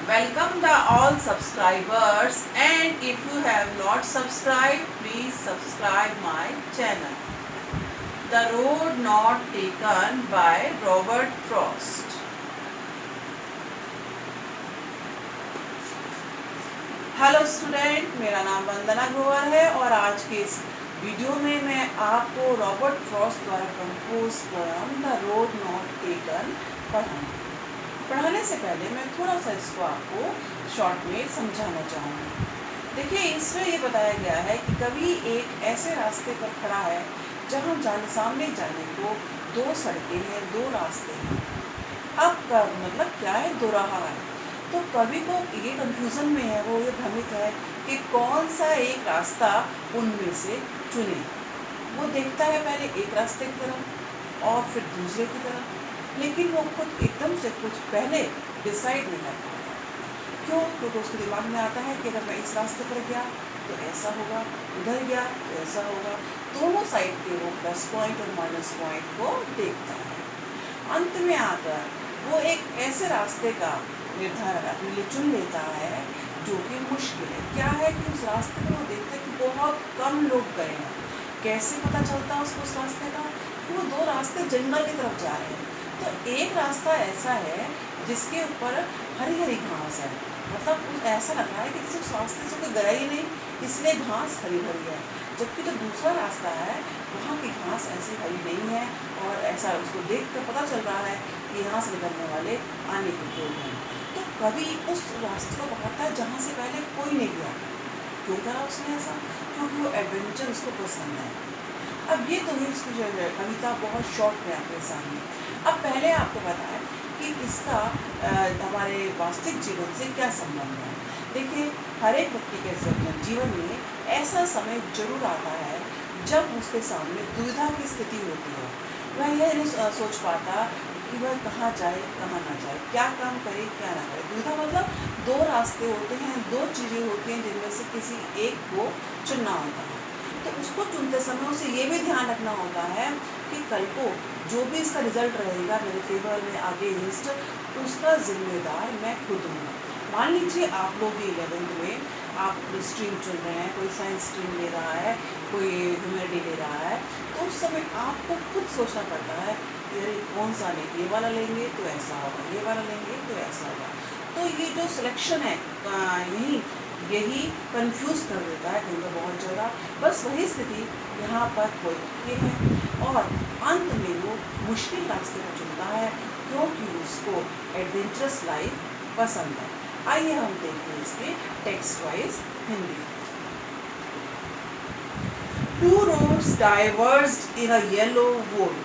Welcome the all subscribers, and if you have not subscribed, please subscribe my channel. The Road Not Taken by Robert Frost. Hello student, मेरा नाम वंदना ग्रोवर है और आज के इस video में मैं आपको रॉबर्ट फ्रॉस्ट द्वारा compose poem the road not taken पढ़ाऊंगी। पढ़ाने से पहले मैं थोड़ा सा इसको आपको शॉर्ट में समझाना चाहूँगी। देखिए, इसमें ये बताया गया है कि कवि एक ऐसे रास्ते पर खड़ा है जहाँ सामने जाने को दो सड़कें हैं, दो रास्ते हैं। अब का मतलब क्या है, दो राह है। तो कवि को ये कंफ्यूजन में है, वो ये भ्रमित है कि कौन सा एक रास्ता उनमें से चुने। वो देखता है पहले एक रास्ते की तरफ और फिर दूसरे की तरफ, लेकिन वो खुद एकदम से कुछ पहले डिसाइड नहीं कर पाता। क्यों? क्योंकि उसके दिमाग में आता है कि अगर मैं इस रास्ते पर गया तो ऐसा होगा, उधर गया तो ऐसा होगा। दोनों साइड के वो प्लस पॉइंट और माइनस पॉइंट को देखता है। अंत में आकर वो एक ऐसे रास्ते का निर्धारण अपने लिए चुन लेता है जो कि मुश्किल है। क्या है कि उस रास्ते में वो देखता है कि बहुत कम लोग गए हैं। कैसे पता चलता है उसको उस रास्ते का? कि वो दो रास्ते जंगल की तरफ जा रहे हैं। तो एक रास्ता ऐसा है जिसके ऊपर हरी हरी घास है, मतलब ऐसा लग रहा है कि किसी उस रास्ते से कोई गया ही नहीं, इसलिए घास हरी भरी है। जबकि जो दूसरा रास्ता है वहाँ की घास ऐसी हरी नहीं है और ऐसा उसको देख कर पता चल रहा है कि यहाँ से निकलने वाले आने के लोग हैं। तो कवि उस रास्ते को पकड़ता है जहाँ से पहले कोई नहीं गया। क्यों करा उसने ऐसा? क्योंकि वो एडवेंचर उसको पसंद है। अब ये तो हुई इसकी जो है कविता बहुत शॉर्ट में आपके सामने। अब पहले आपको बताएं कि इसका हमारे वास्तविक जीवन से क्या संबंध है। देखिए, हर एक व्यक्ति के जीवन में ऐसा समय जरूर आता है जब उसके सामने दुविधा की स्थिति होती है। वह यह नहीं सोच पाता कि वह कहाँ जाए कहाँ ना जाए, क्या काम करे क्या ना करे। दुविधा मतलब दो रास्ते होते हैं, दो चीज़ें होती हैं जिनमें से किसी एक को चुनना होता है। तो उसको चुनते समय उसे ये भी ध्यान रखना होता है कि कल को जो भी इसका रिजल्ट रहेगा मेरे फेवर में आगे लिस्ट, उसका जिम्मेदार मैं खुद हूँ। मान लीजिए आप लोग 11th में आप स्ट्रीम चुन रहे हैं, कोई साइंस स्ट्रीम ले रहा है, कोई ह्यूमैनिटी ले रहा है, तो उस समय आपको खुद सोचना पड़ता है कि अरे कौन सा लेंगे, ये वाला लेंगे तो ऐसा होगा, ये वाला लेंगे तो ऐसा होगा। तो ये जो सिलेक्शन है यही कंफ्यूज कर देता है कहीं बहुत ज़्यादा। बस वही स्थिति यहाँ पर होती है और अंत में वो मुश्किल रास्ते को चुनता है क्योंकि उसको एडवेंचरस लाइफ पसंद है। आइए हम देखते हैं इसके text wise Hindi. Two roads diverged in a yellow wood.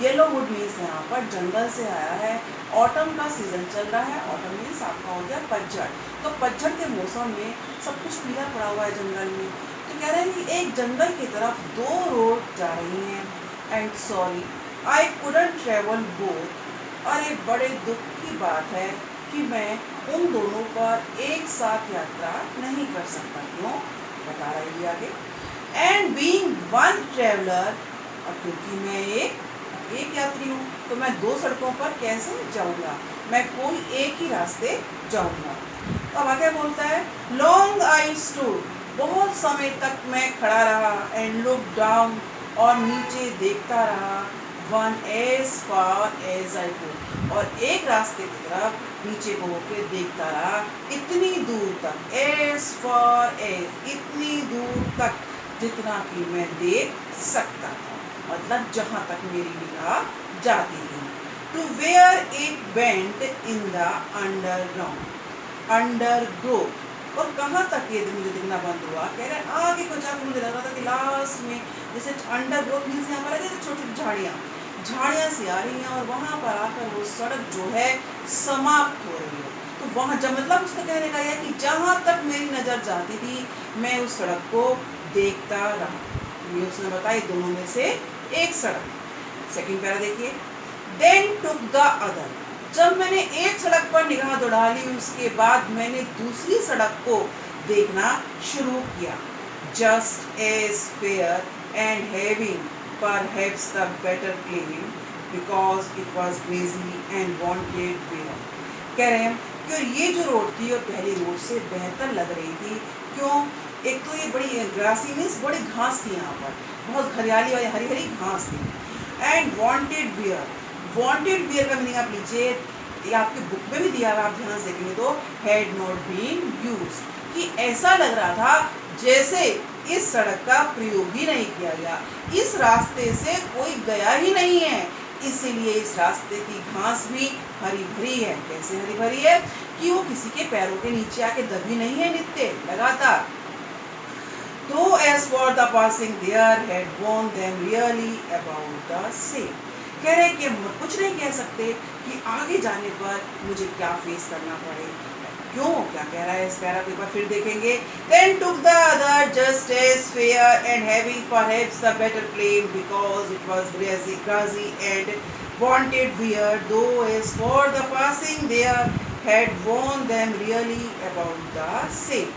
Yellow wood means यहाँ पर जंगल से आया है। ऑटम का सीजन चल रहा है। ऑटम मीन्स आपका हो गया पतझड़। तो पतझड़ के मौसम में सब कुछ पीला पड़ा हुआ है जंगल में। तो कह रहे हैं कि एक जंगल की तरफ दो रोड जा रही हैं। And sorry I couldn't travel both. और एक बड़े दुख की बात है कि मैं उन दोनों पर एक साथ यात्रा नहीं कर सकता। क्यों? बता रही है आगे। एंड बीइंग वन ट्रेवलर, और क्योंकि मैं एक यात्री हूँ तो मैं दो सड़कों पर कैसे जाऊँगा, मैं कोई एक ही रास्ते जाऊँगा। तो अब आगे बोलता है लॉन्ग आई स्टूड, बहुत समय तक मैं खड़ा रहा। एंड लुक डाउन, और नीचे देखता रहा। One as far as I could, और एक रास्ते की तरफ नीचे को होकर देखता रहा इतनी दूर तक। एज फार एज, इतनी दूर तक जितना कि मैं देख सकता था, मतलब जहाँ तक मेरी निगाह जाती थी। To where it bent in the underground, undergrowth, और कहाँ तक ये मुझे दिखना बंद हुआ। कह रहे हैं आगे को जाकर मुझे लग रहा था कि लास्ट में जैसे अंडरग्रोथ मीन्स यहाँ पर जैसे छोटी छोटी झाड़ियाँ सी आ रही हैं और वहाँ पर आकर वो सड़क जो है समाप्त हो रही है। तो वहाँ जब मतलब उसका कहने का यह कि जहाँ तक मेरी नज़र जाती थी मैं उस सड़क को देखता रहा। ये उसने बताई दोनों में से एक सड़क। सेकंड पैरा देखिए। देन टुक द अदर, जब मैंने एक सड़क पर निगाह दौड़ा ली उसके बाद मैंने दूसरी सड़क को देखना शुरू किया। Just as fair and having perhaps the better claim because it was busy and wanted wear. कह रहे हैं कि ये जो रोड थी और पहली रोड से बेहतर लग रही थी। क्यों? एक तो ये बड़ी ग्रासी मीन्स बड़ी घास थी यहाँ पर, बहुत हरियाली वाली हरी हरी घास थी। एंड वांटेड वियर का मीनिंग आप लीजिए, ये आपकी बुक में भी दिया हुआ, आप ध्यान से देखेंगे तो हैड नॉट बीन यूज्ड, कि ऐसा लग रहा था जैसे इस सड़क का प्रयोग ही नहीं किया गया, इस रास्ते से कोई गया ही नहीं है, इसीलिए इस रास्ते की घास भी हरी भरी है। कैसे हरी भरी है? कि वो किसी के पैरों के नीचे आके दबी नहीं है नित्य लगातार। तो as for the passing there had warned them really about the same, कह रहे कि हम कुछ नहीं कह सकते कि आगे जाने पर मुझे क्या फेस करना पड़े। क्यों? क्या कह रहा है इस पैरा के ऊपर फिर देखेंगे। Then took the other just as fair and having perhaps the better claim because it was grassy and wanted wear, though as for the passing there had warned them really about the same।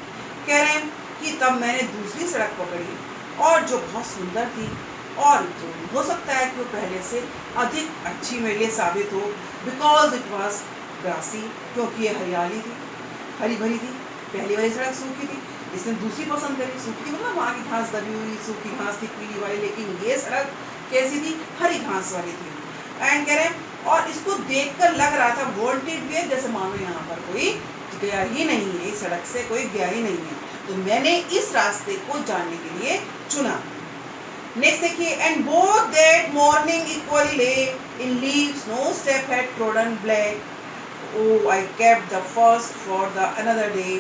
कह रहे हैं कि तब मैंने दूसरी सड़क पकड़ी और जो बहुत सुंदर थी और जो हो सकता है कि वो पहले से अधिक अच्छी मेरे लिए साबित हो, बिकॉज इट वॉज ग्रासी, क्योंकि ये हरियाली थी, हरी भरी थी। पहली वाली सड़क सूखी थी, इसने दूसरी पसंद करी। सूखी मतलब वहाँ की घास दबी हुई सूखी घास थी पीली वाली, लेकिन ये सड़क कैसी थी? हरी घास वाली थी। एंड कह रहे हैं और इसको देखकर लग रहा था वॉन्टेड वे, जैसे मानो यहाँ पर कोई गया ही नहीं है, इस सड़क से कोई गया ही नहीं है, तो मैंने इस रास्ते को जाने के लिए चुना। नेक्स्ट देखिए, and both that morning equally lay in leaves no step had trodden black, oh I kept the first for the another day,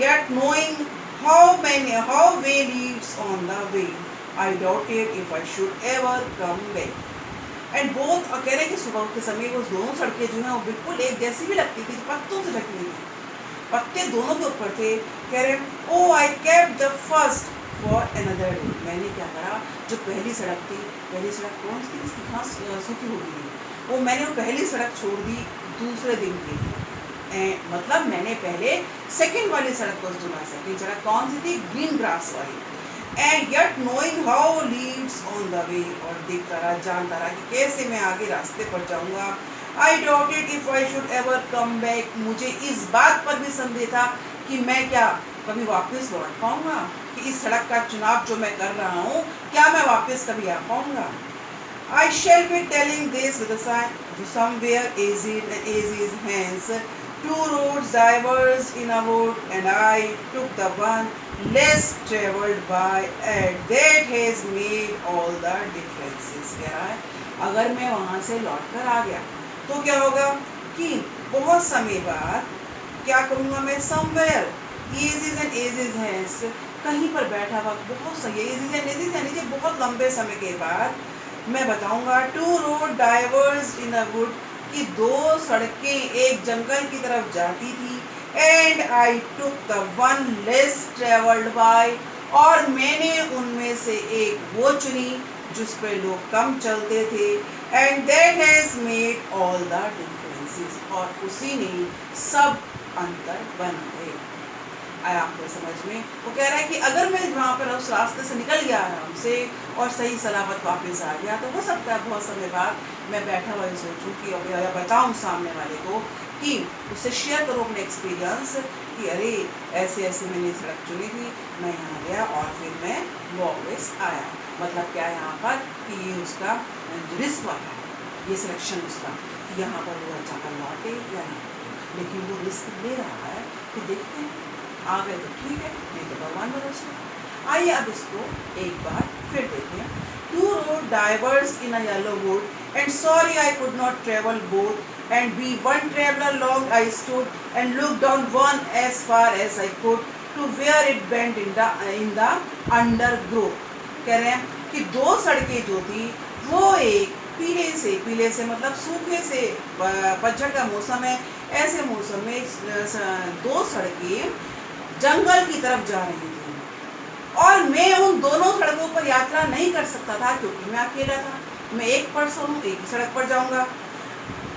yet knowing how way leads on the way, I doubted if I should ever come back। And both कह रहे कि सुबह के समय वो दोनों सड़कें जो हैं वो बिल्कुल एक जैसी भी लगती थी, पत्तों से ढकी हुई थी, पत्ते दोनों के ऊपर थे। कह रहे oh I kept the first for another day, मैंने क्या करा, जो पहली सड़क थी, पहली सड़क कौन सी थी? इसकी घास सूखी हो गई थी, वो मैंने वो पहली सड़क छोड़ दी दूसरे दिन के लिए। मतलब मैंने पहले सेकंड वाली सड़क को चुना। सेकंड सड़क कौन सी थी? ग्रीन ग्रास वाली। And yet knowing how Leeds on the way, और देखता रहा, जानता रहा कि कैसे मैं आगे रास्ते पर जाऊंगा। आई doubted if I should ever come back, मुझे इस बात पर भी संदेह था कि मैं क्या कभी वापस लौट पाऊंगा, कि इस सड़क का चुनाव जो मैं कर रहा हूँ क्या मैं वापस कभी आ पाऊंगा। I shall be telling this with a sign somewhere as is hence, two roads diverged in a wood, and I took the one less travelled by, and that has made all the differences। कह रहा है अगर मैं वहाँ से लौट कर आ गया तो क्या होगा कि बहुत समय बाद क्या करूँगा मैं? somewhere as is hence, कहीं पर बैठा हुआ बहुत सही है, as is यानी बहुत लंबे समय के बाद मैं बताऊंगा two road diverse in a wood, कि दो सड़कें एक जंगल की तरफ जाती थी। And I took the one less travelled by, और मैंने उनमें से एक वो चुनी जिस पे लोग कम चलते थे। And that has made all the differences, और उसी ने सब अंतर बनाए। आया आपको समझ में? वो कह रहा है कि अगर मैं वहाँ पर उस रास्ते से निकल गया आराम से और सही सलामत वापस आ गया, तो हो सकता है बहुत समय बाद मैं बैठा हुआ सोचूं कि या बताऊं सामने वाले को, कि उससे शेयर करूं अपने एक्सपीरियंस कि अरे ऐसे ऐसे मैंने सड़क चुनी थी, मैं यहाँ गया और फिर मैं वापस आया। मतलब क्या यहाँ पर कि ये उसका रिस्क वाला है, ये सिलेक्शन उसका, कि यहाँ पर वो जाकर लौटे या नहीं, लेकिन वो रिस्क ले रहा है। तो देखते हैं, आ गए तो ठीक है, नहीं तो भगवान भरोसे। आइए अब इसको एक बार फिर देखें। Two road diverse in a yellow wood, and sorry I could not travel both, and be one traveler long I stood and looked on one as far as I could to where it bent in the undergrowth। कह रहे हैं कि दो सड़कें जो थी वो एक पीले से मतलब सूखे से, पतझड़ का मौसम है, ऐसे मौसम में दो सड़कें जंगल की तरफ जा रही थी, और मैं उन दोनों सड़कों पर यात्रा नहीं कर सकता था क्योंकि मैं अकेला था। मैं एक पर्सन हूँ, एक ही सड़क पर जाऊंगा।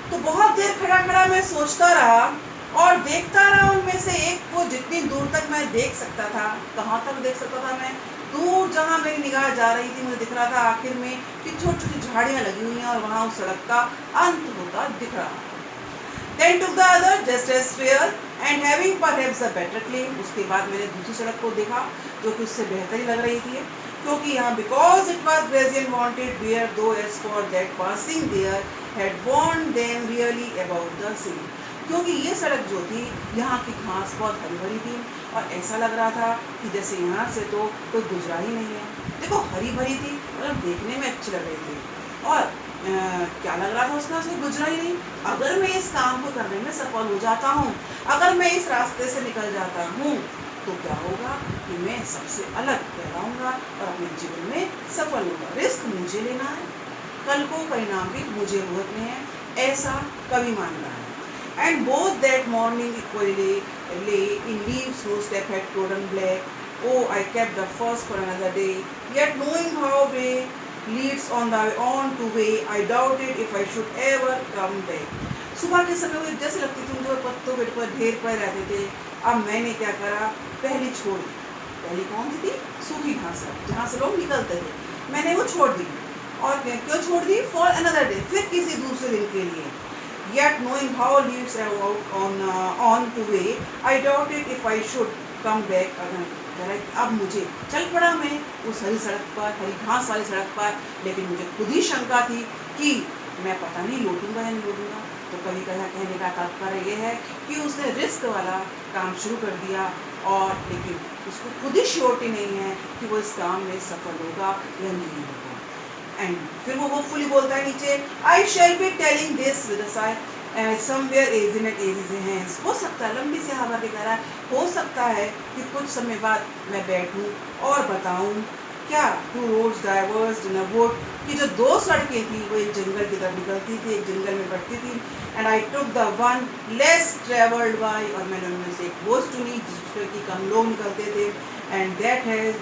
तो बहुत देर खड़ा खड़ा मैं सोचता रहा और देखता रहा उनमें से एक को, जितनी दूर तक मैं देख सकता था। कहाँ तक देख सकता था मैं? दूर जहाँ मेरी निगाह जा रही थी, मुझे दिख रहा था आखिर में कि छोटी छोटी झाड़ियाँ लगी हुई हैं और वहाँ उस सड़क का अंत होता दिख रहा था। then took the other just as fair and having perhaps a better claim. उसके बाद मैंने दूसरी सड़क को देखा जो कि उससे बेहतर ही लग रही थी, क्योंकि यहाँ because it was busy and wanted where though as for that passing there had warned them really about the city. क्योंकि ये सड़क जो थी यहाँ की घास बहुत हरी भरी थी और ऐसा लग रहा था कि जैसे यहाँ से तो कोई गुजरा ही नहीं है। देखो हरी भरी थी, मतलब देखने में अच्छी लग रही थी और क्या लग रहा था उसका, उसको गुजरा ही नहीं। अगर मैं इस काम को करने में सफल हो जाता हूँ, अगर मैं इस रास्ते से निकल जाता हूँ, तो क्या होगा कि मैं सबसे अलग कहलाऊंगा और अपने जीवन में सफल होगा। रिस्क मुझे लेना है, कल को परिणाम भी मुझे भुगतने हैं, ऐसा कवि मान रहा है। And both that morning equally lay in leaves whose step had trodden black. Oh, I kept the first for another day, yet knowing how way leads on to way, I doubted if I should ever come back. सुबह के समय वो जैसे लगती थी जो पत्तों के ऊपर ढेर पड़े रहते थे। अब मैंने क्या करा, पहली छोड़ दी। पहली कौन सी थी? सूखी घास, जहाँ से लोग निकलते थे, मैंने वो छोड़ दी। और क्यों छोड़ दी? फॉर अनदर डे, फिर किसी दूसरे दिन के लिए। Yet knowing how leads on to way, I doubted if I should come back again. अब मुझे चल पड़ा मैं उस हरी सड़क पर, हरी घास वाली सड़क पर, लेकिन मुझे खुद ही शंका थी कि मैं पता नहीं लौटूंगा या नहीं लौटूंगा। तो कभी कहने का तात्पर्य यह है कि उसने रिस्क वाला काम शुरू कर दिया और लेकिन उसको खुद ही श्योरिटी नहीं है कि वो इस काम में सफल होगा या नहीं होगा। एंड फिर वो होपफुली बोलता है नीचे, I shall be telling this with a sigh somewhere ages and ages hence. हो सकता है, लंबी सी हवा के कह रहा है, हो सकता है कि कुछ समय बाद मैं बैठूं और बताऊं क्या two roads diverged in a wood, कि जो दो सड़कें थी वो एक जंगल की तरफ निकलती थी, एक जंगल में बढ़ती थी। And I took the one less travelled by, और मैंने उनमें से एक वो चुनी जिस पर कि कम लोग निकलते थे। And that has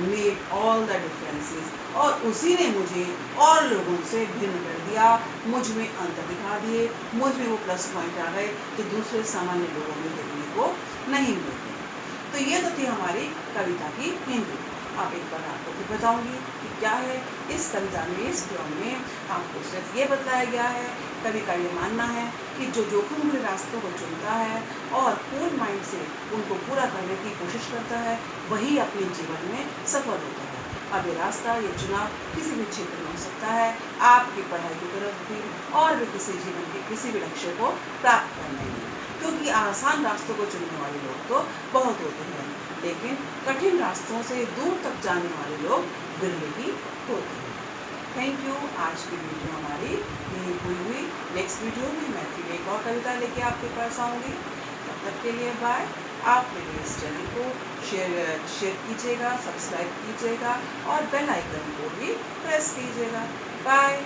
made all the differences, और उसी ने मुझे और लोगों से भिन्न कर दिया, मुझ में अंतर दिखा दिए, मुझ में वो प्लस पॉइंट आ गए जो दूसरे सामान्य लोगों में देखने को नहीं मिलते। तो ये तो थी हमारी कविता की हिंदी। अब एक बार आपको फिर बताऊंगी कि क्या है इस कविता में, इस क्रम में आपको सिर्फ ये बताया गया है, कवि का ये मानना है कि जो जोखिम भरे रास्तों को चुनता है और कूल माइंड से उनको पूरा करने की कोशिश करता है, वही अपने जीवन में सफल होता है। अब ये रास्ता, ये चुनाव किसी भी क्षेत्र में हो सकता है, आपकी पढ़ाई की तरफ भी और भी किसी जीवन के किसी भी लक्ष्य को प्राप्त करने में, क्योंकि आसान रास्तों को चुनने वाले लोग तो बहुत होते हैं, लेकिन कठिन रास्तों से दूर तक जाने वाले लोग विरले ही होते हैं। Thank you. आज की वीडियो हमारी यही पूरी हुई। नेक्स्ट वीडियो में मैं फिर एक और कविता लेके आपके पास आऊँगी। तब तक के लिए बाय। आप मेरे इस चैनल को शेयर कीजिएगा, सब्सक्राइब कीजिएगा और बेल आइकन को भी प्रेस कीजिएगा। बाय।